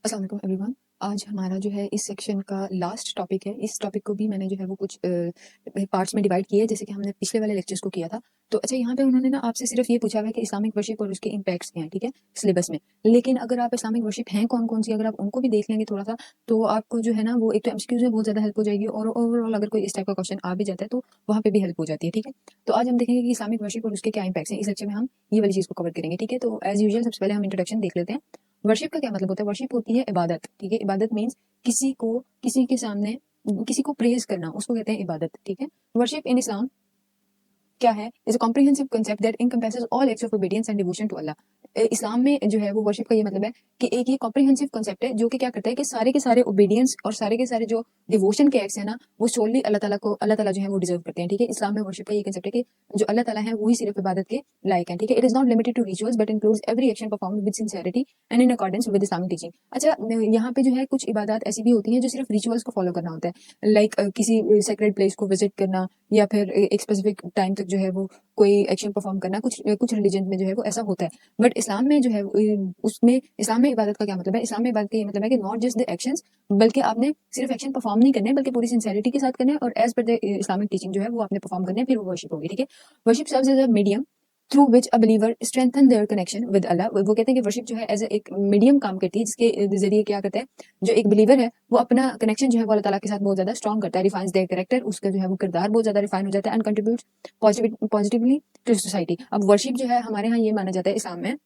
अस्सलाम वालेकुम एवरीवन। आज हमारा जो है इस सेक्शन का लास्ट टॉपिक है। इस टॉपिक को भी मैंने जो है वो कुछ पार्ट्स में डिवाइड किया है, जैसे कि हमने पिछले वाले लेक्चर्स को किया था। तो अच्छा, यहाँ पे उन्होंने ना आपसे सिर्फ ये पूछा हुआ है कि इस्लामिक वर्शिप और उसके इम्पैक्ट्स क्या हैं, ठीक है, सिलेबस में। लेकिन अगर आप इस्लामिक वर्शिप हैं कौन कौन सी, अगर आप उनको भी देख लेंगे थोड़ा सा, तो आपको जो है ना वो एक तो एमसीक्यूज में बहुत ज़्यादा हेल्प हो जाएगी, और ओवरऑल अगर कोई इस टाइप का क्वेश्चन आ भी जाता है तो वहाँ पे भी हेल्प हो जाती है, ठीक है। तो आज हम देखेंगे कि इस्लामिक वर्शिप और उसके क्या इम्पैक्ट्स हैं। इस लेक्चर में हम ये वाली चीज़ को कवर करेंगे, ठीक है। तो एज यूजुअल सबसे पहले हम इंट्रोडक्शन देख लेते हैं। वर्शिप का क्या मतलब होता है? वर्शिप होती है इबादत, ठीक है। इबादत मीन्स किसी को किसी के सामने किसी को प्रेज करना, उसको कहते हैं इबादत, ठीक है। वर्शिप इन इस्लाम क्या है? Is a comprehensive concept that encompasses all acts of obedience and devotion to Allah. Islam में जो है वो वर्शिप का ये मतलब है कि एक ये कॉम्प्रिहेंसिव कांसेप्ट है जो कि क्या करता है कि सारे के सारे ओबीडियंस और सारे के सारे जो डिवोशन के एक्ट्स है ना, वो सोनली अल्लाह ताला जो है वो डिजर्व करते हैं, ठीक है। इस्लाम में वर्शिप का ये कांसेप्ट है कि जो अल्लाह ताला है वही सिर्फ इबादत के लायक है, ठीक है। It is not limited to rituals but includes every action performed with sincerity and in accordance with Islamic teaching. अच्छा, यहाँ पे जो है कुछ इबादत ऐसी भी होती हैं जो सिर्फ रिचुअल्स को फॉलो करना होता है, लाइक किसी सेक्रेड प्लेस को विजिट करना, या फिर एक स्पेसिफिक टाइम तक जो है वो कोई एक्शन परफॉर्म करना। कुछ कुछ रिलीजन में जो है वो ऐसा होता है, बट इस्लाम में जो है उसमें इस्लाम में इबादत का क्या मतलब है? इस्लाम में इबादत का ये मतलब है कि नॉट जस्ट द एक्शंस, बल्कि आपने सिर्फ एक्शन परफॉर्म नहीं करने, बल्कि पूरी सिंसियरिटी के साथ करने, और as per the Islamic teaching जो है वो आपने परफॉर्म करने, फिर वो वर्शिप होगी, ठीक है। Worship serves as a medium through which a believer strengthen their connection with Allah. वो कहते हैं कि वर्शिप जो है एज एक मीडियम काम करती है, जिसके जरिए क्या करता है, जो एक बिलीवर है वो अपना कनेक्शन जो है वो अल्लाह ताला के साथ बहुत ज्यादा स्ट्रॉन्ग करता है, रिफाइंस देयर कैरेक्टर, उसका जो है वो किरदार बहुत ज्यादा रिफाइन हो जाता है, and contribute positively to society. अब वर्शिप जो है हमारे यहाँ ये माना जाता है इस्लाम में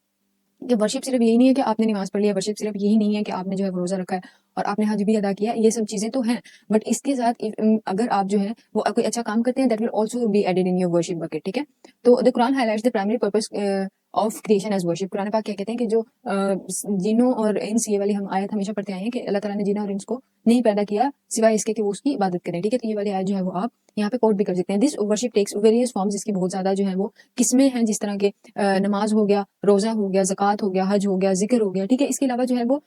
कि वर्शिप सिर्फ यही नहीं है कि आपने नमाज पढ़ लिया, वर्शिप सिर्फ यही नहीं है कि आपने जो है वो रोजा रखा है और आपने हज भी अदा किया, ये सब चीजें तो हैं, बट इसके साथ अगर आप जो है वो कोई अच्छा काम करते हैं, that will also be added in your worship bucket, ठीक है। तो the Quran highlights the primary purpose of creation as worship. कुरान पाक क्या कहते हैं कि जो जिन्नों और इंस, ये वाली हम आयत हमेशा पढ़ते आए हैं कि अल्लाह ताला ने जिन्नों और इंस को नहीं पैदा किया सिवाय इसके कि वो उसकी इबादत करें, ठीक है। तो ये वाली आयत जो है वो आप यहाँ पे कोट भी कर सकते हैं। This worship takes various forms, इसकी बहुत ज्यादा जो है वो किस्में हैं, जिस तरह के नमाज हो गया, रोजा हो गया, ज़कात हो गया, हज हो गया, जिक्र हो गया, ठीक है। इसके अलावा जो है वो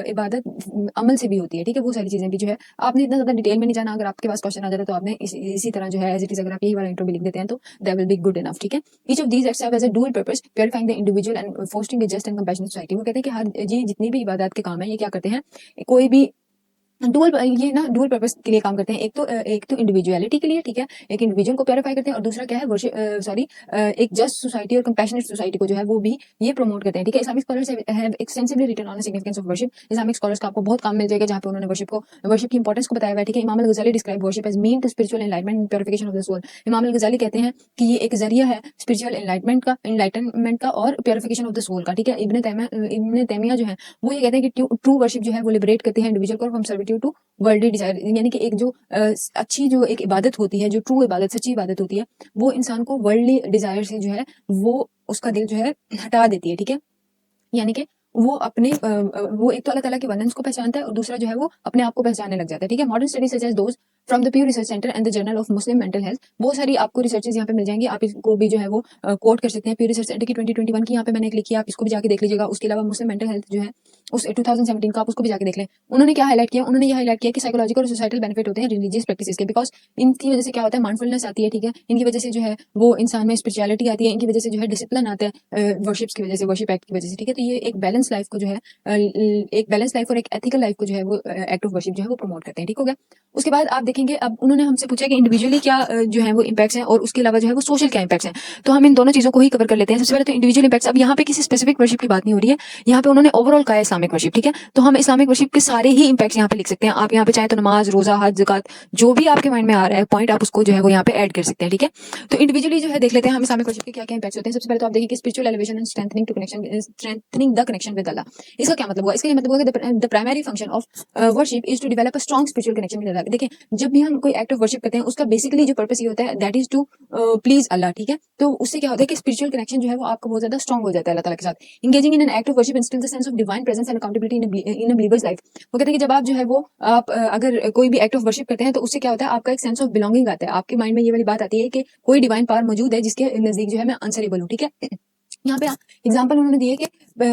इबादत अमल से भी होती है, ठीक है। वो सारी चीजें भी जो है आपने इतना ज्यादा डिटेल में नहीं जाना, अगर आपके पास क्वेश्चन आ जाता है तो आपने इसी तरह जो है एज इट इज, अगर आप यही वाला इंट्रो भी लिख देते हैं तो that will be good enough, ठीक है। Each of these acts have as a dual purpose purifying the individual and fostering a just and compassionate society. वो कहते हैं कि हर ये जितनी भी इबादत के काम है ये क्या करते हैं, कोई भी डुअल, ये ना डुअल पर्पस के लिए काम करते हैं। एक तो इंडिविजुअलिटी के लिए, ठीक है, एक इंडिविजुअल को प्योरीफाई करते हैं, और दूसरा क्या है, वर्शिप एक जस्ट सोसाइटी और कंपैशनेट सोसाइटी को जो है वो भी ये प्रमोट करते हैं, ठीक है। Islamic scholars have extensively written on the significance of worship. Islamic scholars का आपको बहुत काम मिल जाएगा जहाँ पे उन्होंने वर्शिप की इंपॉर्टेंस को बताया हुआ है, ठीक है। Imam al Ghazali describe worship as mean to spiritual enlightenment and purification of the soul. Imam al गजाली कहते हैं कि ये एक जरिया है स्पिरिचुअल एनलाइटमेंट का और प्योरिफिकेशन ऑफ द सोल का, ठीक है। इब्न तैमिया जो है वो ये कहते हैं कि ट्रू वर्शिप जो है वो लिबरेट करती है इंडिविजुअल को from servitude to worldly desire. यानी कि एक जो अच्छी जो एक इबादत होती है, जो ट्रू इबादत, सच्ची इबादत होती है, वो इंसान को वर्ल्डली डिजायर से जो है वो उसका दिल जो है हटा देती है, ठीक है। यानी कि वो अपने वो एक तो अल्लाह ताला के वंदन्स को पहचानता है, और दूसरा जो है वो अपने आप को पहचानने लग जाता है, ठीक है। Modern studies such as those from the Pew Research Center and the Journal of Muslim Mental Health, बहुत सारी आपको रिसर्चेज यहाँ पे मिल जाएंगी, आप इसको भी जो है वो कोट कर सकते हैं। प्यू रिसर्च सेंटर की 2021 की यहाँ पे मैंने एक लिखी है, आप इसको भी जाके देख लीजिएगा। उसके अलावा मुस्लिम मेंटल हेल्थ जो है उस 2017 का, आप उसको भी जाके देख लें। उन्होंने क्या हाईलाइट किया, उन्होंने ये हाईलाइट किया कि साइकोलॉजिकल और सोसाइटल बेनिफिट होते हैं रिलीजियस प्रैक्टिसेस के, बिकॉज इनकी वजह से क्या होता है, माइंडफुलनेस आती है, ठीक है। इनकी वजह से जो है वो इंसान में स्पिरिचुअलिटी आती है, इनकी वजह से जो है डिसिप्लिन आता है वर्शिप्स की वजह से, वर्शिप एक्ट की वजह से, ठीक है। तो ये एक बैलेंस लाइफ को जो है एक बैलेंस लाइफ और एक एथिकल लाइफ को जो है वो एक्ट ऑफ वर्शिप जो है वो प्रमोट करते हैं, ठीक हो गया। उसके बाद आप देखेंगे, अब उन्होंने हमसे पूछा कि इंडिविजुअली क्या जो है वो इम्पैक्ट्स हैं, और उसके अलावा जो है वो सोशल क्या इम्पैक्ट्स हैं। तो हम इन दोनों चीजों को ही कवर कर लेते हैं। सबसे पहले तो इंडिविजुअल इम्पैक्ट्स। अब यहाँ पे किसी स्पेसिफिक वर्शिप की बात नहीं हो रही है, यहाँ पे उन्होंने ओवरऑल कहा है इस्लामिक वर्शिप, ठीक है। तो हम इस्लामिक वर्शिप के सारे ही इम्पैक्ट्स यहाँ पे लिख सकते हैं। आप यहाँ पे चाहे तो नमाज, रोजा, हज, ज़कात, जो भी आपके माइंड में आ रहा है पॉइंट, आप उसको जो है वो यहाँ पे ऐड कर सकते हैं, ठीक है। तो इंडिविजुअली जो है देख लेते हैं हम इस्लामिक वर्शिप के क्या क्या इम्पैक्ट्स होते हैं। सबसे पहले तो आप देखिए कि spiritual elevation and strengthening the connection with Allah. इसका क्या मतलब हुआ? इसका ये मतलब हुआ कि the primary function of worship is to develop a strong spiritual connection with Allah. देखिए, जब भी हम कोई एक्ट ऑफ वर्शिप करते हैं उसका बेसिकली जो पर्पस ये होता है दैट इज टू प्लीज अल्लाह, ठीक है। तो उससे क्या होता है कि स्पिरिचुअल कनेक्शन जो है वो आपका बहुत ज्यादा स्ट्रॉन्ग हो जाता है अल्लाह ताला के साथ। Engaging in an act of worship instills the sense of divine presence and accountability in a believer's life. वो कहते हैं कि जब आप जो है वो आप अगर कोई भी एक्ट ऑफ वर्शिप करते हैं तो उससे क्या होता है, आपका एक सेंस ऑफ बिलोंगिंग आता है, आपके माइंड में ये वाली बात आती है कि कोई डिवाइन पावर मौजूद है जिसके नजदीक जो है मैं आंसरेबल हूँ, ठीक है। यहाँ पे एग्जांपल उन्होंने दिए कि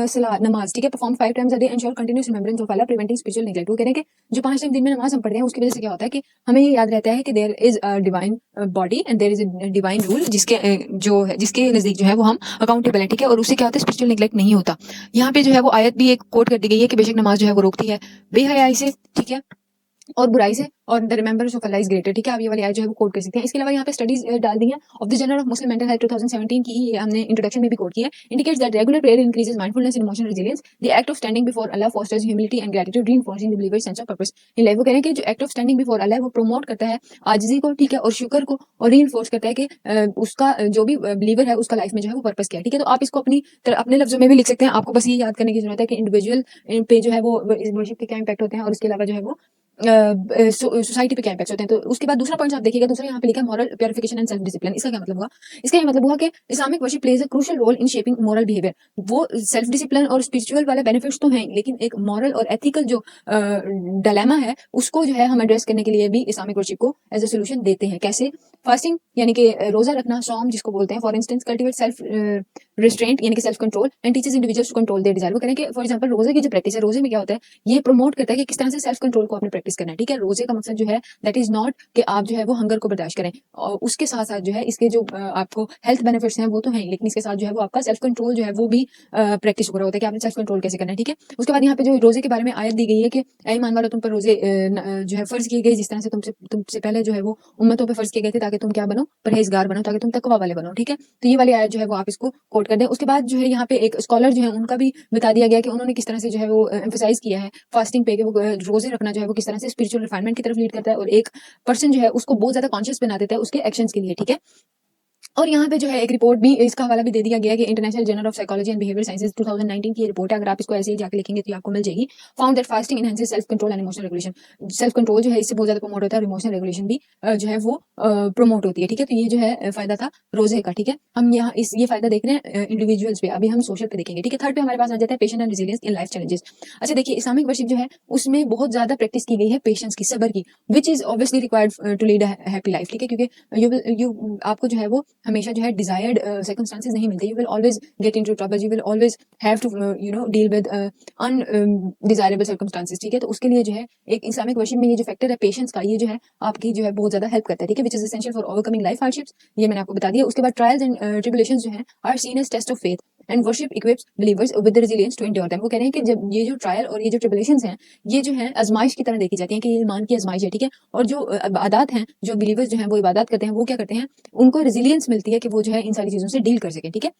सलाह नमाज, ठीक है, perform 5 times a day ensure continuous remembrance of Allah preventing spiritual neglect. वो कह रहे हैं कि जो 5 टाइम दिन में नमाज हम पढ़ते हैं उसकी वजह से क्या होता है कि हमें ये याद रहता है कि there is a divine body and there is a divine rule, जिसके जो है जिसके नजदीक जो है वो हम अकाउंटेबल है, ठीक है, और उससे क्या होता है स्पिरिचुअल नेग्लेक्ट नहीं होता। यहाँ पे जो है वो आयत भी एक कोट कर दी गई है कि बेशक नमाज जो है वो रोकती है बेहयाई से, ठीक है, और बुराई से, और the remembrance of Allah is greater, ठीक है। आप ये वाली आयत जो है वो कोट कर सकते हैं। इसके अलावा यहाँ पे स्टडीज डाल दी है of the Journal of Muslim Mental health 2017 की, ये हमने इंट्रोडक्शन में भी कोट किया है। Indicates that regular prayer increases mindfulness and emotional resilience, the act of standing before Allah fosters humility and gratitude, reinforcing the believers sense of purpose in life. वो कह रहे हैं कि जो एक्ट ऑफ स्टैंडिंग बिफोर अल्लाह है वो promote करता है आजिजी को, ठीक है, और शुक्र को, और रीइंफोर्स करता है कि उसका जो भी बिलीवर है उसका लाइफ में जो है वो पर्पस क्या है, ठीक है। तो आप इसको अपने लफ्जों में भी लिख सकते हैं। आपको बस ये याद करने की जरूरत है कि इंडिविजुअल पे जो है वो वर्शिप के क्या इम्पैक्ट होते हैं, और इसके अलावा जो है वो सोसाइटी पे क्या इम्पैक्ट होते हैं। तो उसके बाद दूसरा पॉइंट आप देखिएगा, दूसरा यहाँ पे लिखा है moral purification and self discipline. इसका क्या मतलब हुआ? इसका ये मतलब हुआ कि Islamic worship plays a crucial role in shaping moral behaviour. वो सेल्फ डिसिप्लिन और स्पिरिचुअल वाले बेनिफिट्स तो हैं, लेकिन एक मॉरल और एथिकल जो डिलेमा है उसको जो है हम एड्रेस करने के लिए भी इस्लामिक वर्शिप को एज अ सोल्यूशन देते हैं। कैसे? फास्टिंग यानी कि रोजा रखना, सौम जिसको बोलते हैं, for instance cultivate self restraint यानी कि self control and teaches individuals to control their desire. वो करें कि फॉर एग्जांपल रोजे की जो प्रैक्टिस है, रोजे में क्या होता है, ये प्रमोट करता है कि किस तरह से सेल्फ कंट्रोल को आपने प्रैक्टिस करना है, ठीक है। रोजे का मकसद जो है दैट इज नॉट कि आप जो है वो हंगर को बर्दाश्त करें, और उसके साथ साथ जो है इसके जो आपको हेल्थ बेनिफिट्स हैं वो तो हैं, लेकिन इसके साथ जो है वो आपका सेल्फ कंट्रोल जो है वो भी प्रैक्टिस हो रहा होता है कि आपने सेल्फ कंट्रोल कैसे करना है, ठीक है। उसके बाद यहाँ पे जो रोजे के बारे में आयत दी गई है कि ऐ ईमान वालों तुम पर रोजे जो है फर्ज किए गए जिस तरह से तुमसे पहले जो है वो उम्मतों पे फर्ज किए गए थे, ताकि तुम क्या बनो, परहेजगार बनो, ताकि तुम तकवा वाले बनो, ठीक है। तो ये वाली आयत जो है वो आप इसको कोट कर दें। उसके बाद जो है यहाँ पे एक स्कॉलर जो है उनका भी बता दिया गया कि उन्होंने किस तरह से जो है वो एम्फोसाइज किया है फास्टिंग पे, कि वो रोजे रखना जो है वो किस तरह से स्पिरिचुअल रिफाइनमेंट की तरफ लीड करता है, और एक पर्सन जो है उसको बहुत ज्यादा कॉन्शियस बना देता है उसके एक्शंस के लिए, ठीक है। और यहाँ पे जो है एक रिपोर्ट भी, इसका हवाला भी दे दिया गया है कि international journal of psychology and behaviour sciences 2019 की ये रिपोर्ट है। अगर आप इसको ऐसे ही जाके लिखेंगे तो ये आपको मिल जाएगी। Found that fasting enhances self control and emotional regulation. Self control जो है इससे बहुत ज्यादा प्रमोट होता है, और इमोशनल रेगुलेशन भी जो है वो प्रमोट होती है, ठीक है। तो ये जो है फायदा था रोजे का, ठीक है। हम यहाँ ये फायदा देख रहे हैं इंडिविजुअल्स पे, अभी हम सोशल पे देखेंगे, ठीक है। थर्ड पे हमारे पास आ जाता है patience and resilience in life challenges. अच्छा देखिए, इस्लामिक वर्शिप जो है उसमें बहुत ज्यादा प्रैक्टिस की गई है पेशेंस की, सबर की, which is obviously required to lead a happy life, ठीक है। क्योंकि यू आपको जो है वो हमेशा जो है डिजायर्ड सर्कमस्टांसेस नहीं मिलते, you will always get into trouble, you will always have to deal with undesirable circumstances, ठीक है। तो उसके लिए जो है एक इस्लामिक वर्शिप में ये जो फैक्टर है पेशेंस का, ये जो है आपकी जो है बहुत ज्यादा हेल्प करता है, ठीक है, which is essential for overcoming life hardships. ये मैंने आपको बता दिया। उसके बाद ट्रायल्स एंड ट्रिबुलेशंस जो है are seen as test of faith and worship equips believers with the resilience to endure them. वो कह रहे हैं कि जब ये जो ट्रायल और ये जो ट्रिबुलेशंस हैं ये जो है आजमाइश की तरह देखी जाती है, कि ये ईमान की आजमाइश है, ठीक है। और जो इबादत हैं, जो बिलीवर्स जो है वो इबादत करते हैं, वो क्या करते हैं, उनको रेजिलियंस मिलती है कि वो जो है इन सारी चीजों से डील कर सके, ठीक है,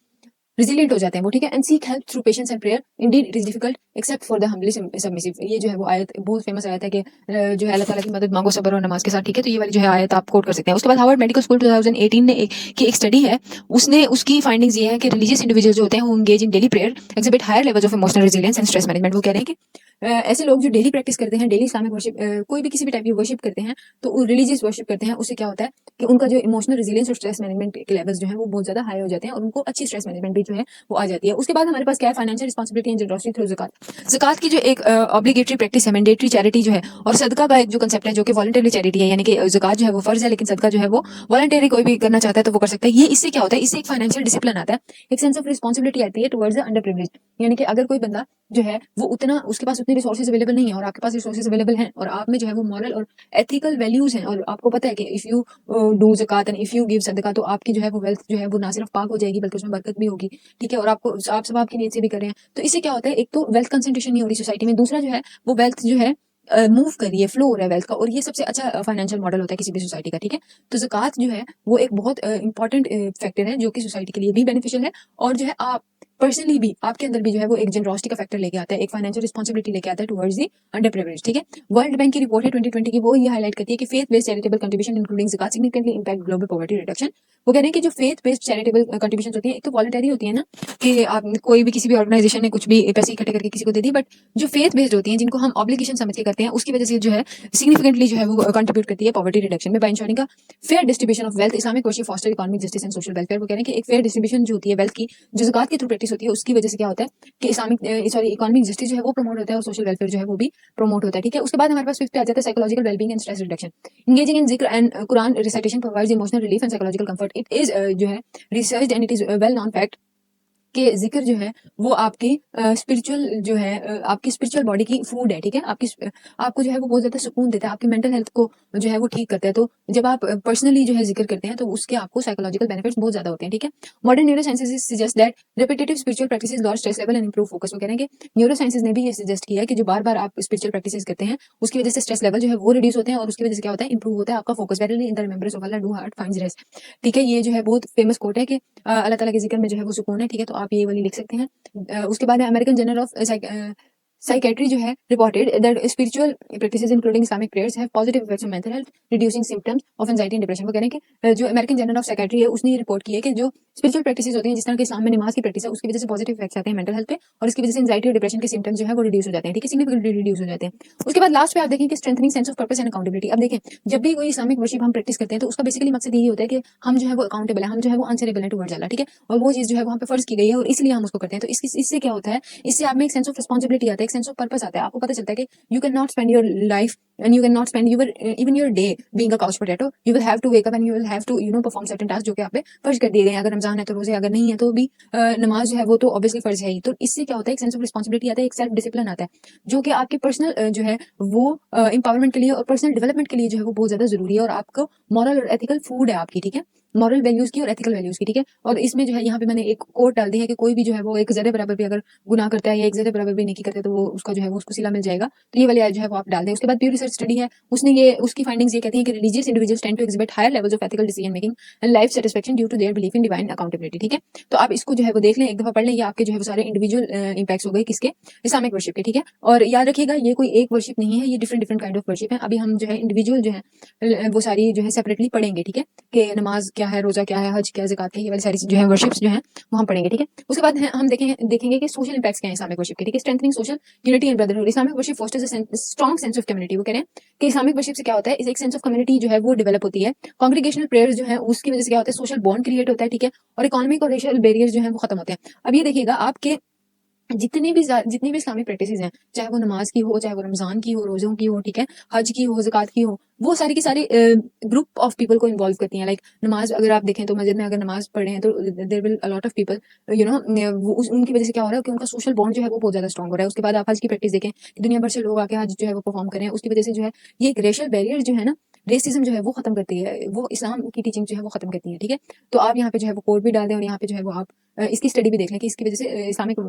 रिजिलियंट हो जाते हैं वो, ठीक है। And seek help through patience and prayer, indeed it is difficult except for the humbly submissive. ये जो है वो आयत बहुत फेमस आयत है कि जो है अल्लाह ताला की मदद मांगो सब्र और नमाज के साथ, ठीक है। तो ये वाली जो है आयत आप कोट कर सकते हैं। उसके बाद हार्वर्ड मेडिकल स्कूल 2018 ने की एक स्टडी है, उसने उसकी फाइंडिंग्स ये है कि रिलीजियस इंडिविजुअल जो होते हैं वो engage in daily prayer exhibit higher levels of emotional resilience and stress management. वो कह रहे हैं कि ऐसे लोग जो डेली प्रैक्टिस करते हैं, डेली इस्लामिक वर्शिप, कोई भी किसी भी टाइप की वर्शिप करते हैं, तो रिलीजियस वर्शिप करते हैं, उससे क्या होता है कि उनका जो इमोशनल रेजिलियंस और स्ट्रेस मैनेजमेंट के लेवल्स जो है वो बहुत ज्यादा हाई हो जाते हैं, और उनको अच्छी स्ट्रेस मैनेजमेंट भी जो है वो आ जाती है। उसके बाद हमारे पास क्या है, फाइनेंशियल रिस्पांसिबिलिटी एंड जनरosity थ्रू ज़कात। ज़कात की जो एक ऑब्लिगेटरी प्रैक्टिस है, मैंडेटरी चैरिटी जो है, और सदका का एक जो कंसेप्ट है जो कि वॉलंटरी चैरिटी है, यानी कि ज़कात जो है वो फर्ज है, लेकिन सदका जो है वो वॉलंटरी कोई भी करना चाहता है तो वो कर सकता है। ये इससे क्या होता है, इससे एक फाइनेंशियल डिसिप्लिन आता है, एक सेंस ऑफ रिस्पांसिबिलिटी आती है टुवर्ड्स द अंडर प्रिविलेज। यानी कि अगर कोई बंदा जो है वो उतना, उसके पास उतने रिसोर्सेज अवेलेबल नहीं है और आपके पास रिसोर्सेज अवेलेबल हैं, और आप में जो है वो मॉरल और एथिकल वैल्यूज हैं, और आपको पता है कि इफ यू डू ज़कात एंड इफ यू गिव सदका, तो आपकी जो है वो वेल्थ जो है वो ना सिर्फ पाक हो जाएगी बल्कि उसमें बरकत भी होगी, ठीक है। और आपको आप सब आपकी नीयत से भी कर रहे हैं, तो इससे क्या होता है, एक तो वेल्थ कंसंट्रेशन नहीं हो रही सोसाइटी में, दूसरा जो है वो वेल्थ जो है मूव कर रही है, फ्लो हो रहा है वेल्थ का, और ये सबसे अच्छा फाइनेंशियल मॉडल होता है किसी भी सोसाइटी का, ठीक है। तो ज़कात जो है वो एक बहुत इंपॉर्टेंट फैक्टर है जो कि सोसाइटी के लिए भी बेनिफिशियल है, और जो है आप पर्सनली भी आपके अंदर भी जो है वो एक जनरosity का फैक्टर लेके आता है, एक फाइनेंशियल रिस्पांसिबिलिटी लेके आता है टुवर्ड्स दी अंडर प्रिविलेज, ठीक है। वर्ल्ड बैंक की रिपोर्ट है 2020 की, वो ये हाईलाइट करती है कि faith based charitable contribution including ज़कात significantly impact global poverty reduction. वो कह रहे हैं कि जो फेथ बेस्ड चैरिटेबल कंट्रीब्यूशन होती है, एक तो वॉलंटरी होती है ना, कि आप कोई भी किसी भी ऑर्गेनाइजेशन ने कुछ भी पैसे इकट्ठे करके किसी को दे दी, बट जो फेथ बेस्ड होती है जिनको हम ऑब्लिगेशन समझ के करते हैं, उसकी वजह से जो है सिग्निफिकेंटली जो है वो कंट्रीब्यूट करती है पॉवर्टी रिडक्शन में बाय इंश्योरिंग का fair distribution of wealth. Islamic worship foster economic justice and social welfare. वो कह रहे हैं कि एक फेयर डिस्ट्रीब्यूशन जो होती है वेल्थ की, जो ज़कात के थ्रू प्रैक्टिस होती है, उसकी वजह से क्या होता है कि इकोनॉमिक जस्टिस जो है वो प्रमोट होता है, और सोशल वेलफेयर जो है वो भी प्रमोट होता है, ठीक है। उसके बाद हमारे पास फिफ्थ पे आ जाता है psychological wellbeing and stress reduction. Engaging in जिक्र and Quran recitation provides emotional relief and psychological comfort. It is जो है researched and it is well known fact कि जिक्र जो है वो आपकी स्पिरिचुअल जो है आपकी स्पिरिचुअल बॉडी की फूड है, ठीक है। आपको जो है वो बहुत ज्यादा सुकून देता है, आपकी मेंटल हेल्थ को जो है वो ठीक करता है। तो जब आप पर्सनली जो है जिक्र करते हैं तो उसके आपको साइकोलॉजिकल बेनिफिट्स बहुत ज्यादा होते हैं, ठीक है। Modern neurosciences suggest that repetitive spiritual practices lower stress level and improve focus. वो कह रहे हैं कि न्यूरोसाइंसेस ने भी ये सजेस्ट किया है कि जो बार बार आप स्पिरिचुअल प्रैक्टिसेस करते हैं उसकी वजह से स्ट्रेस लेवल जो है वो रिड्यूस होते हैं और उसकी वजह से क्या होता है, इंप्रूव होता है आपका focus. Very in the remembrance of Allah do heart finds rest, ठीक है। ये जो है बहुत फेमस कोट है कि अल्लाह ताला के जिक्र में जो है वो सुकून है, ठीक है। तो आप ये वाली लिख सकते हैं। उसके बाद अमेरिकन जर्नल ऑफ साइकेट्री जो है reported that spiritual practices including Islamic prayers have positive effects on mental health reducing symptoms of anxiety and depression. वो कह रहे हैं कि जो अमेरिकन जर्नल ऑफ साइकेट्री है उसने ये रिपोर्ट की है कि जो स्पिरिचुअल प्रैक्टिसेस होती हैं जिस तरह के इस्लाम में नमाज की प्रैक्टिस है उसकी वजह से पॉजिटिव इफेक्ट्स आते हैं मेंटल हेल्थ पे और इसकी वजह से एंजाइटी और डिप्रेशन के सिम्टम्स जो है वो रिड्यूस हो जाते हैं, ठीक है, सिग्निफिकेंटली रिड्यूस हो जाते हैं। उसके बाद लास्ट पे आप देखें कि strengthening sense of purpose and accountability. अब देखें जब भी कोई इस्लामिक वर्शिप हम प्रैक्टिस करते हैं तो उसका बेसिकली मकसद यही होता है कि हम जो है वो अकाउंटेबल है, हम जो है वो आंसरेबल है टुवर्ड्स अल्लाह, ठीक है। और वो चीज जो है वहाँ पे फर्ज की गई है और इसलिए हम उसको करते हैं। तो इससे क्या होता है, इससे आप में एक सेंस ऑफ रिस्पॉन्सिबिलिटी आता है, एक सेंस ऑफ पर्पस आता है। आपको पता चलता है कि you cannot spend your life and you cannot spend your even your day being a couch potato. You will have to wake up and you will have to perform certain tasks जो कि आप पे फर्ज कर दिए गए हैं। अगर रमजान है तो रोजे, अगर नहीं है तो भी नमाज जो है वो तो ऑब्वियसली फर्ज है ही। तो इससे क्या होता है, एक सेंस ऑफ रिस्पॉन्सिबिलिटी आता है, एक सेल्फ डिसिप्लिन आता है जो कि आपके पर्सनल जो है वो इंपावरमेंट के लिए और पर्सनल डेवलपमेंट के लिए जो है वो बहुत ज्यादा जरूरी है और आपको मॉरल और एथिकल फूड है आपकी, ठीक है, मॉरल वैल्यूज की और एथिकल वैल्यूज की, ठीक है। और इसमें जो है यहाँ पे मैंने एक कोट डाल दी है कि कोई भी जो है वो एक जरे बराबर भी अगर गुनाह करता है या एक जरे बराबर भी नेकी करता है तो वो उसका जो है वो उसको सिला मिल जाएगा। तो ये वाली आयत जो है वो आप डाल दें। उसके बाद प्यू रिसर्च स्टडी है, उसने ये उसकी फाइंडिंग्स ये कहती है कि religious individuals tend to exhibit higher levels of ethical decision making and life satisfaction due to their belief in divine accountability, ठीक है। तो आप इसको जो है वो देख लें, एक दफा पढ़ लें, ये आपके जो है वो सारे इंडिविजुअल इंपैक्ट्स हो गए किसके, इस्लामिक वर्शिप के, ठीक है। और याद रखिएगा ये कोई एक वर्शिप नहीं है, ये different different kind of worship है। अभी हम जो है इंडिविजुअल जो है वो सारी जो है सेपरेटली पढ़ेंगे, ठीक है, कि नमाज क्या है, रोजा क्या है, हज क्या है, ज़कात क्या है, ये वाली सारी जो है वर्शिप्स जो है वो हम पढ़ेंगे, ठीक है। उसके बाद हम देखेंगे कि सोशल इंपैक्ट्स क्या है इस्लामिक वर्शिप के, ठीक है। Strengthening social unity and brotherhood. Islamic worship fosters a strong sense of community. वो कह रहे हैं कि इस्लामिक वर्शिप से क्या होता है, एक सेंस ऑफ कम्युनिटी जो है वो डेवलप होती है। कॉन्ग्रीगेशनल प्रेयर्स जो है उसकी वजह से क्या होता है, सोशल बॉन्ड क्रिएट होता है, ठीक है। और इकोनॉमिक और रेशियल बैरियर्स जो है वो खत्म होते हैं। अब ये देखिएगा आपके जितनी भी इस्लामिक प्रैक्टिसेस हैं, चाहे वो नमाज की हो, चाहे वो रमजान की हो, रोजों की हो, ठीक है, हज की हो, ज़कात की हो, वो सारी की सारी ग्रुप ऑफ पीपल को इन्वॉल्व करती हैं। लाइक नमाज अगर आप देखें तो मस्जिद में अगर नमाज पढ़े हैं तो there will a lot of people उनकी वजह से क्या हो रहा है कि उनका सोशल बॉन्ड जो है वो बहुत ज्यादा स्ट्रॉन्ग हो रहा है। उसके बाद आप हज की प्रैक्टिस देखें कि दुनिया भर से लोग आके हज जो है वो परफॉर्म करें, उसकी वजह से जो है ये एक रेशियल बैरियर जो है ना, रेसिज्म जो है वो खत्म करती है, वो इस्लाम की टीचिंग जो है वो खत्म करती है, ठीक है। तो आप यहाँ पे जो है वो कोड भी डाल दें और यहाँ पे जो है वो आप इसकी स्टडी भी देख लें कि इसकी वजह से इस्लामिक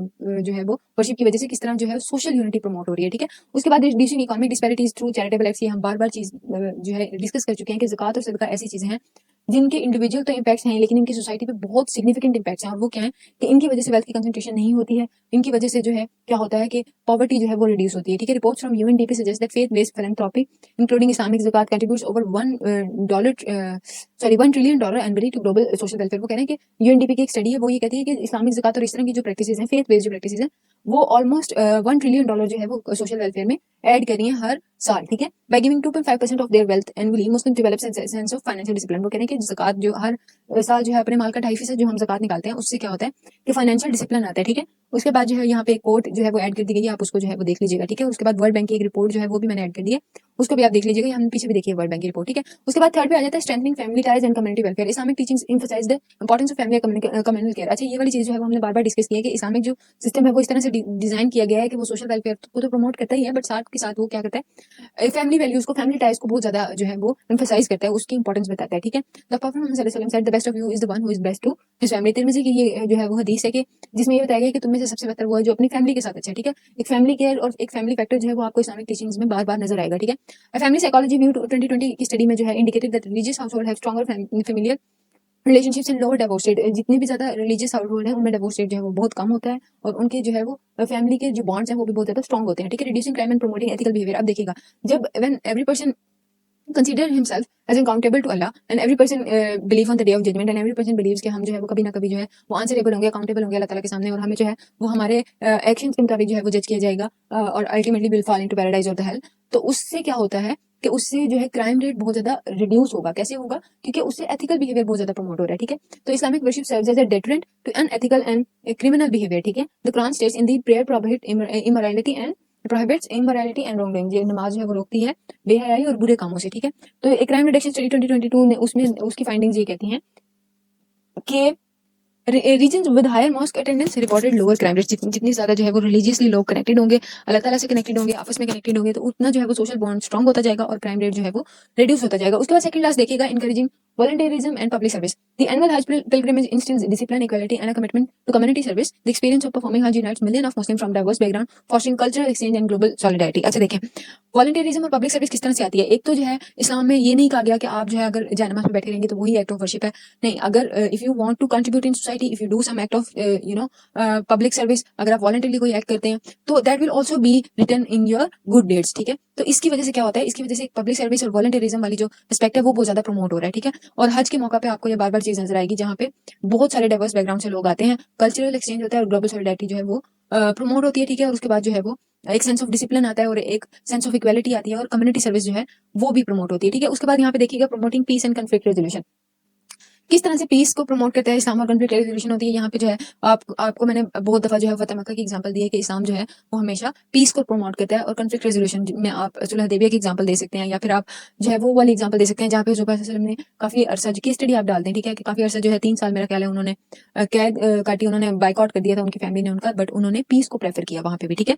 जो है वो वर्शिप की वजह से किस तरह जो है सोशल यूनिटी प्रमोट हो रही है, ठीक है। उसके बाद reducing economic disparities through charitable acts, ये हम बार बार चीज जो है डिस्कस कर चुके हैं कि ज़कात और सदका ऐसी चीजें हैं जिनके इंडिविजुअल तो इम्पैक्ट्स हैं लेकिन इनकी सोसाइटी पे बहुत सिग्निफिकेंट इम्पैक्ट्स हैं। और वो क्या है कि इनकी वजह से वेल्थ की कंसंट्रेशन नहीं होती है, इनकी वजह से जो है क्या होता है कि पॉवर्टी जो है वो रिड्यूस होती है, ठीक है। Reports from UNDP suggest that faith based philanthropy including Islamic ज़कात contributes over $1 trillion annually to global social welfare. वो कह रहे हैं कि यूएनडीपी की एक स्टडी है वो ये कहती है कि इस्लामिक ज़कात और इस तरह की जो प्रैक्टिसेस हैं, फेथ बेस्ड जो प्रैक्टिसेस हैं, वो ऑलमोस्ट $1 ट्रिलियन जो है वो सोशल वेलफेयर में ऐड कर रही है हर साल, ठीक है। By giving 2.5% of their wealth annually Muslim develop sense of financial discipline. वो कह रहे हैं कि ज़कात जो हर साल जो है अपने माल का 2.5% जो हम ज़कात निकालते हैं उससे क्या होता है कि फाइनेंशियल डिसिप्लिन आता है, ठीक है। उसके बाद जो है यहाँ पे एक कोट जो है वो ऐड कर दी गई है, आप उसको जो है वो देख लीजिएगा, ठीक है। उसके बाद वर्ल्ड बैंक की एक रिपोर्ट जो है वो भी मैंने ऐड कर दी है, उसको भी आप देख लीजिएगा, हमने पीछे भी देखी है वर्ल्ड बैंक की रिपोर्ट, ठीक है। उसके बाद थर्ड पे आ जाता है strengthening family ties and community welfare. Islamic teachings emphasise the importance of family communal care. अच्छा, ये वाली चीज जो है वो हमने बार बार डिस्कस की है कि इस्लामिक जो सिस्टम है वो इस तरह से डिजाइन किया गया है कि वो सोशल वेलफेयर को तो प्रमोट करता ही है बट साथ के साथ वो क्या करता है, फैमिली वैल्यूज को, फैमिली टाइज को बहुत ज्यादा जो है वो एम्फसाइज करता है, उसकी इंपॉर्टेंस बताता है, ठीक है। द प्रॉफेट मोहम्मद सल्लल्लाहु अलैहि वसल्लम said the best of you is the one who is best to his family. तिरमिज़ी की ये जो है वो हदीस है कि जिसमें ये बताया गया कि तुम में से सबसे बेहतर वो है जो अपनी फैमिली के साथ अच्छा है, ठीक है। एक फैमिली केयर और एक फैमिली फैक्टर जो है वो आपको इस्लामिक टीचिंग्स में बार बार नजर आएगा, ठीक है। फैमिली साइकोलॉजी व्यू 2020 की स्टडी में जो है indicated that religious household have stronger familiar relationships and lower divorce rate. जितने भी ज्यादा रिलीजियस हाउसहोल्ड है उनमें डिवोर्स रेट जो है वो बहुत कम होता है और उनके जो है वो फैमिली के जो बॉन्ड्स हैं वो भी बहुत ज्यादा स्ट्रॉन्ग होते हैं, ठीक है। Reducing crime and promoting ethical behaviour. अब देखिएगा जब when every person consider himself as accountable to Allah and every person believe on the day of judgment and every person believes कि हम जो है वो कभी ना कभी जो है वो आंसरेबल होंगे, अकाउंटेबल होंगे अल्लाह ताला के सामने और हमें जो है वो हमारे एक्शंस के मुताबिक जो है वो जज किया जाएगा और ultimately will fall into paradise और द हेल। तो उससे क्या होता है कि उससे जो है क्राइम रेट बहुत ज्यादा रिड्यूस होगा। कैसे होगा? क्योंकि उससे एथिकल बिहेवियर बहुत ज्यादा प्रमोट हो रहा है, ठीक है। तो Islamic worship serves as a deterrent to unethical and criminal behaviour, ठीक है। The Quran states in the prayer prohibit immorality and prohibits immorality and wrongdoing. ये नमाज जो है वो रोकती है बेहयाई और बुरे कामों से, ठीक है। तो एक क्राइम रिडक्शन स्टडी 2022 ने उसमें उसकी फाइंडिंग्स ये कहती हैं कि region with higher mosque attendance reported lower crime rate. जितनी ज्यादा जो है वो रिलीजियसली लोग कनेक्टेड होंगे, अल्लाह ताला से कनेक्टेड होंगे, आपस में कनेक्टेड होंगे, तो उतना जो है वो सोशल बॉन्ड स्ट्रॉन्ग होता जाएगा और क्राइम रेट जो है वो रिड्यूस होता जाएगा। उसके बाद सेकंड क्लास देखिएगा, encouraging volunteerism and public service. The annual Hajj pilgrimage instills discipline, equality, and a commitment to community service. The experience of performing Hajj unites millions of Muslims from diverse backgrounds, fostering cultural exchange and global solidarity. अच्छा देखें, volunteerism और public service किस तरह से आती है। एक तो जो है इस्लाम में ये नहीं कहा गया कि आप जो है अगर जानमाज में बैठे रहेंगे तो वही एक्ट ऑफ वर्शिप है। नहीं, अगर if you want to contribute in society, if you do some act of public service, अगर आप वॉलंटरली कोई एक्ट करते हैं तो that will also be written in your good deeds. ठीक है, तो इसकी वजह से क्या होता है, इसकी वजह से पब्लिक सर्विस और वॉलंटियरिज्म वाली जो एस्पेक्ट है वो बहुत ज्यादा प्रमोट हो रहा है। ठीक है, और हज के मौका पे आपको ये बार बार चीज नजर आएगी जहाँ पे बहुत सारे डाइवर्स बैकग्राउंड से लोग आते हैं, कल्चरल एक्सचेंज होता है और ग्लोबल सॉलिडारिटी जो है वो प्रमोट होती है। ठीक है, और उसके बाद जो है वो एक सेंस ऑफ डिसिप्लिन आता है और एक सेंस ऑफ इक्वालिटी आती है और कम्युनिटी सर्विस जो है वो भी प्रमोट होती है। ठीक है, उसके बाद यहाँ पे देखिएगा promoting peace and conflict resolution, किस तरह से पीस को प्रमोट करता है इस्लाम और कॉन्फ्लिक्ट रेजोल्यूशन होती है। यहाँ पे जो है आपको मैंने बहुत दफा जो है फतेह मक्का की एग्जांपल दी है कि इस्लाम जो है वो हमेशा पीस को प्रमोट करता है, और कॉन्फ्लिक्ट रेजोल्यूशन में आप सुलह हुदैबिया की एग्जांपल दे सकते हैं, या फिर आप जो है वो वाली एग्जांपल दे सकते हैं जहाँ पे हुज़ूर पाक ने काफी अरसा की स्टडी आप डालते हैं। ठीक है, कि काफी अरसा जो है 3 साल मेरा ख्याल है उन्होंने कैद काटी, उन्होंने बाइकआउट कर दिया था उनकी फैमिली ने उनका, बट उन्होंने पीस को प्रेफर किया वहां पे भी। ठीक है,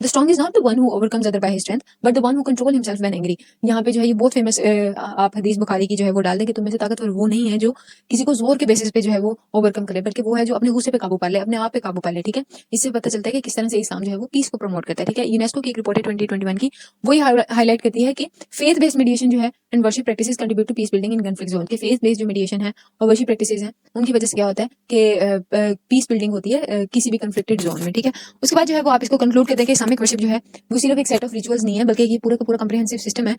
"The strong is not the one who overcomes other by his strength, but the one who controls himself when angry." यहाँ पे जो है ये बहुत फेमस आप हदीस बुखारी की जो है वो डाल दें कि तुम में से ताकतवर वो नहीं है जो किसी को जोर के बेसिस पे जो है वो ओवरकम करे, बल्कि वो है जो अपने गुस्से पे काबू पा ले, अपने आप पे काबू पा ले। ठीक है, इससे पता चलता है कि किस तरह से इस्लाम जो है वो पीस को प्रमोट करता है। ठीक है, यूनेस्को की एक रिपोर्ट है 2021 की, वही हाईलाइट करती है कि फेथ बेस्ड मीडिएशन जो है and worship practices contribute to peace building in conflict zone. के फेथ बेस्ड जो मीडिएशन है और वर्शिप प्रैक्टिसेस हैं उनकी वजह से क्या होता है कि पीस बिल्डिंग होती है किसी भी कॉन्फ्लिक्टेड जोन में। ठीक है, उसके बाद जो है वो आप इसको कंक्लूड करते हैं कि इस्लामिक वर्शिप जो है वो सिर्फ एक सेट ऑफ रिचुअल्स नहीं है, बल्कि ये पूरा का पूरा कम्प्रिहेंसिव सिस्टम है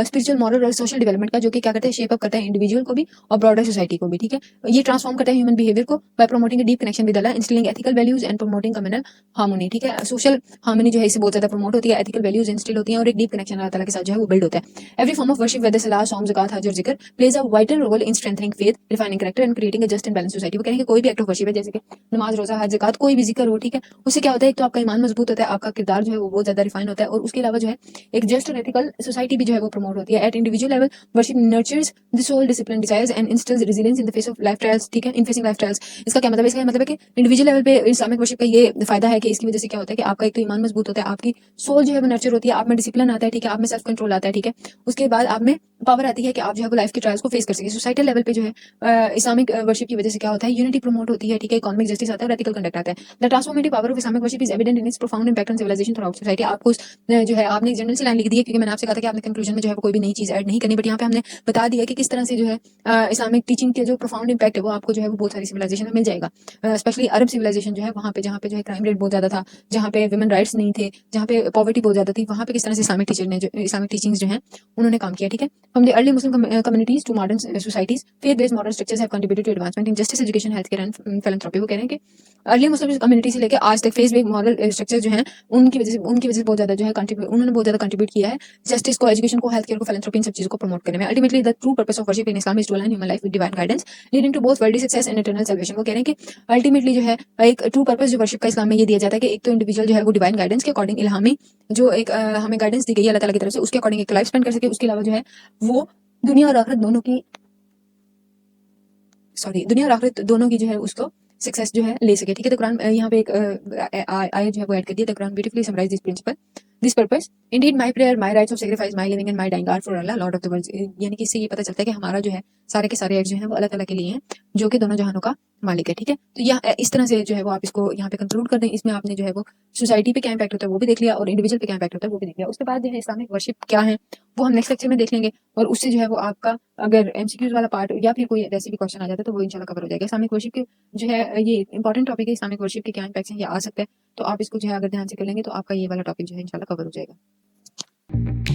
स्पिरिचुअल, मॉरल और सोशल डेवलपमेंट का, जो कि क्या करता है, शेप अप करता है इंडिविजुअल को भी और ब्रॉडर सोसाइटी को भी। ठीक है, ये ट्रांसफॉर्म करता है ह्यूमन बिहेवियर को bye promoting a deep connection with Allah, instilling ethical values and promoting communal harmony. ठीक है, सोशल हार्मनी जो है इससे बहुत ज्यादा प्रमोट होती है, एथिकल वैल्यूज इंस्टिल होती हैं और एक डीप कनेक्शन अल्लाह ताला के साथ जो है वो बिल्ड होता है। Every form of worship whether सलाह, सॉन्ग, ज़कात, हज और जिक्र plays a vital role in strengthening faith, refining character and creating a just and balance society. वो कहेंगे कोई भी एक्ट ऑफ वर्शिप है, जैसे कि नमाज, रोजा, हज, ज़कात, कोई भी जिक्र हो, ठीक है, उससे क्या होता है, एक तो आपका ईमान मजबूत होता है, आपका किरदार जो है वो बहुत ज्यादा रिफाइन होता है, और उसके अलावा जो है एक जस्ट और एथिकल सोसाइटी भी जो है वो प्रमोट होती है। At individual level worship nurtures the soul, discipline, desires and instills resilience in the face of life trials. ठीक है, इन फेसिंग लाइफ ट्रायल्स। इसका क्या मतलब है, इसका मतलब है कि इंडिविजुअल लेवल पे इस्लामिक वर्शिप का ये फायदा है कि इसकी वजह से क्या होता है कि आपका एक तो ईमान मजबूत होता है, आपकी सोल जो है वो नर्चर होती है, आप में डिसिप्लिन आता है। ठीक है, आप में सेल्फ कंट्रोल आता है। ठीक है, उसके बाद आप में पावर आती है कि आप जो है वो लाइफ के ट्रायल्स को फेस कर सके। सोसाइटल लेवल पे जो है इस्लामिक वर्शिप की वजह से क्या होता है, यूनिटी प्रमोट होती है। ठीक है, इकोनॉमिक जस्टिस आता है और एथिकल कंडक्ट आता है। The transformative power of Islamic worship is evident in its profound impact on civilisation throughout society. आपको जो है आपने एक जनरल सी लाइन लिख दी है, क्योंकि मैंने आपसे कहा था कि आपने कंक्लूजन में जो है कोई भी नई चीज ऐड नहीं करनी, बट यहाँ पे हमने बता दिया कि किस तरह से जो है इस्लामिक टीचिंग के जो प्रोफाउंड इंपैक्ट है वो आपको जो है वो बहुत सारी सिविलाइजेशन में मिल जाएगा। स्पेशली अरब सिविलाइजेशन जो है वहाँ पे जहाँ पे जो है क्राइम रेट बहुत ज्यादा था, जहाँ पे वुमेन राइट्स नहीं थे, जहाँ पे पॉवर्टी बहुत ज्यादा थी, वहाँ पे किस तरह से इस्लामिक टीचर ने जो इस्लामिक टीचिंग्स जो है उन्होंने काम किया। ठीक है, from the early Muslim communities to modern societies, faith-based moral structures have contributed to advancement in justice, education, healthcare and philanthropy। वो कह रहे हैं कि अर्ली मुस्लिम कम्युनिटी से लेकर आज तक फेथ बेस्ड मॉरल स्ट्रक्चर जो हैं उनकी वजह से बहुत ज्यादा जो है उन्होंने बहुत ज्यादा कंट्रीब्यूट किया है जस्टिस को, एजुकेशन को, हेल्थ केयर को, फिलैंथ्रोपी, इन सब चीजों को प्रमोट करने में। Ultimately the true purpose of worship in Islam is to align human life with divine guidance leading to both worldly success and eternal salvation. वो कह रहे हैं कि अल्टीमेटली जो है एक ट्रू पर्पस जो वर्शिप का इस्लाम में ये दिया जाता है कि एक तो इंडिविजुअल जो है वो डिवाइन गाइडेंस के अकॉर्डिंग इल्हामी जो एक हमें गाइडेंस दी गई है अल्लाह ताला की तरफ से, उसके अकॉर्डिंग एक लाइफ स्पेंड कर सके। उसके अलावा जो है वो दुनिया और आखिरत दोनों की जो है उसको सक्सेस जो है ले सके। ठीक है, तो कुरान यहाँ पे एक आयत जो है वो ऐड कर दिया। The Quran beautifully summarise this principle, this purpose, indeed my prayer, my rites of sacrifice, my living and my dying are for Allah lord of the worlds. यानी कि इससे ये पता चलता है कि हमारा जो है सारे के सारे एक्ट जो है वो अल्लाह ताला के लिए हैं, जो कि दोनों जहानों का मालिक है। ठीक है, तो यह इस तरह से जो है वो आप इसको यहाँ पे कंक्लूड कर दें। इसमें आपने जो है वो सोसाइटी पे क्या इम्पैक्ट होता है वो भी देख लिया और इंडिविजुअल पे क्या इम्पैक्ट होता है वो भी देख लिया। उसके बाद जो है इस्लामिक वर्शिप क्या है वो हम नेक्स्ट लेक्चर में देख लेंगे, और उससे जो है वो आपका अगर एमसीक्यूज वाला पार्ट या फिर कोई वैसे भी क्वेश्चन आ जाता है तो वो इंशाल्लाह कवर हो जाएगा। इस्लामिक वर्शिप के जो है ये इंपॉर्टेंट टॉपिक है, इस्लामिक वर्शिप के क्या इम्पैक्ट हैं ये आ सकता है, तो आप इसको जो है अगर ध्यान से कर लेंगे तो आपका ये वाला टॉपिक जो है इंशाल्लाह कवर हो जाएगा।